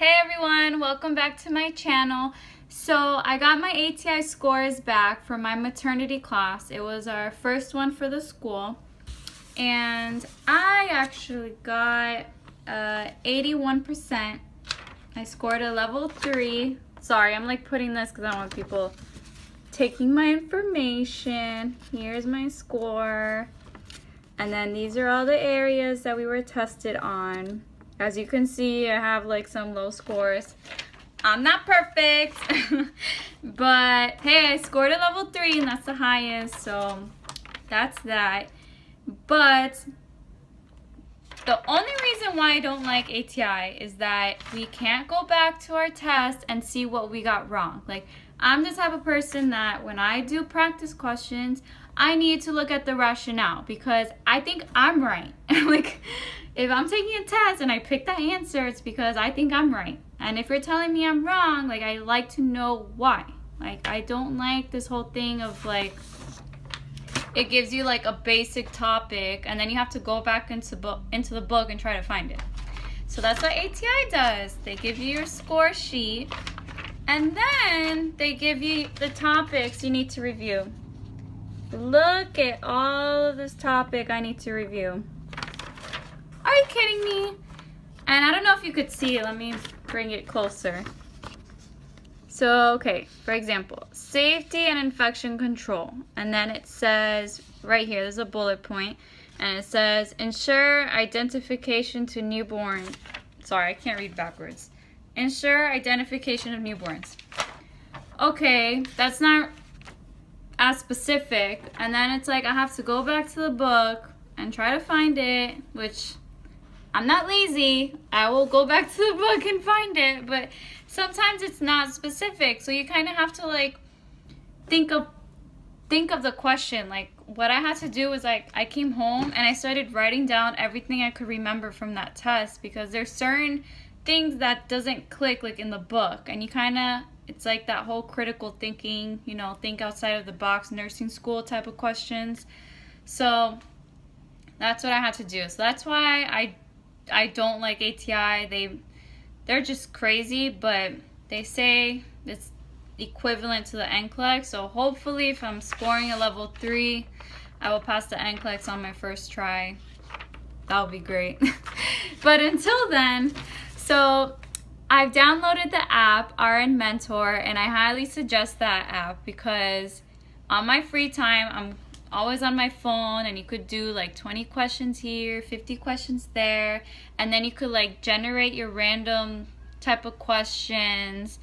Hey everyone, welcome back to my channel. So I got my ATI scores back from my maternity class. It was our first one for the school. And I actually got 81%. I scored a level 3. Sorry, I'm like putting this because I don't want people taking my information. Here's my score. And then these are all the areas that we were tested on. As you can see, I have like some low scores. I'm not perfect, but hey, I scored a level 3 and that's the highest, so that's that. But the only reason why I don't like ATI is that we can't go back to our test and see what we got wrong. Like, I'm the type of person that when I do practice questions, I need to look at the rationale because I think I'm right. Like, if I'm taking a test and I pick that answer, it's because I think I'm right. And if you're telling me I'm wrong, like, I like to know why. Like, I don't like this whole thing of like, it gives you like a basic topic and then you have to go back into the book and try to find it. So that's what ATI does. They give you your score sheet and then they give you the topics you need to review. Look at all of this topic I need to review. Are you kidding me? And I don't know if you could see it. Let me bring it closer. So, okay, for example, safety and infection control. And then it says, right here, there's a bullet point, and it says, ensure identification to newborn. Sorry, I can't read backwards. Ensure identification of newborns. Okay, that's not as specific. And then it's like, I have to go back to the book and try to find it, which I'm not lazy. I will go back to the book and find it, but sometimes it's not specific. So you kind of have to like think of the question. Like, what I had to do was like, I came home and I started writing down everything I could remember from that test because there's certain things that doesn't click like in the book, and you kind of, it's like that whole critical thinking, you know, think outside of the box, nursing school type of questions. So that's what I had to do. So that's why I don't like ATI. They're just crazy, but they say it's equivalent to the NCLEX. So hopefully if I'm scoring a level 3, I will pass the NCLEX on my first try. That would be great. But until then, so I've downloaded the app, RN Mentor, and I highly suggest that app because on my free time, I'm always on my phone, and you could do like 20 questions here, 50 questions there, and then you could like generate your random type of questions.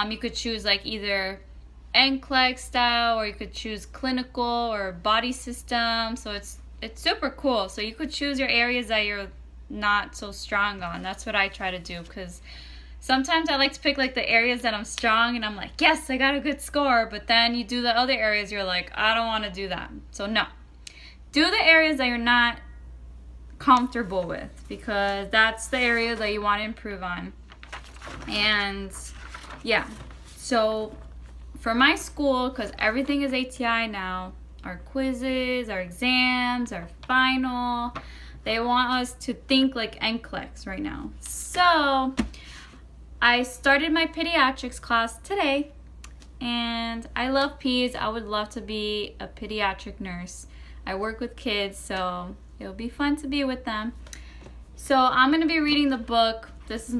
You could choose like either NCLEX style, or you could choose clinical or body system. So it's super cool. So you could choose your areas that you're not so strong on. That's what I try to do, because sometimes I like to pick like the areas that I'm strong and I'm like, yes, I got a good score. But then you do the other areas, you're like, I don't want to do that. So no, do the areas that you're not comfortable with, because that's the area that you want to improve on. And yeah, so for my school, because everything is ATI now, our quizzes, our exams, our final, they want us to think like NCLEX right now. So I started my pediatrics class today, and I love peds. I would love to be a pediatric nurse. I work with kids, so it'll be fun to be with them. So I'm going to be reading the book. This is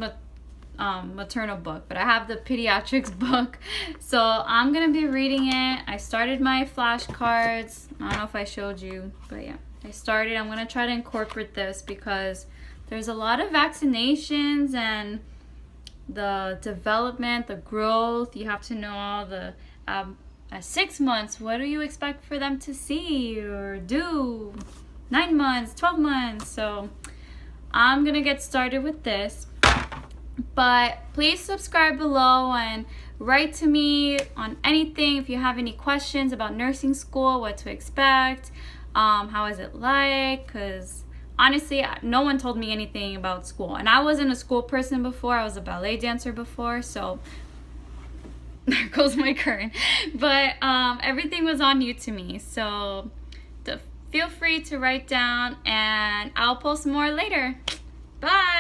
maternal book, but I have the pediatrics book. So I'm going to be reading it. I started my flashcards. I don't know if I showed you, but yeah, I started. I'm going to try to incorporate this because there's a lot of vaccinations and the development, the growth. You have to know all the at 6 months, what do you expect for them to see or do? 9 months, 12 months. So I'm gonna get started with this, but please subscribe below and write to me on anything if you have any questions about nursing school, what to expect, how is it like, because honestly, no one told me anything about school. And I wasn't a school person before. I was a ballet dancer before. So there goes my current. But everything was all new to me. So feel free to write down, and I'll post more later. Bye.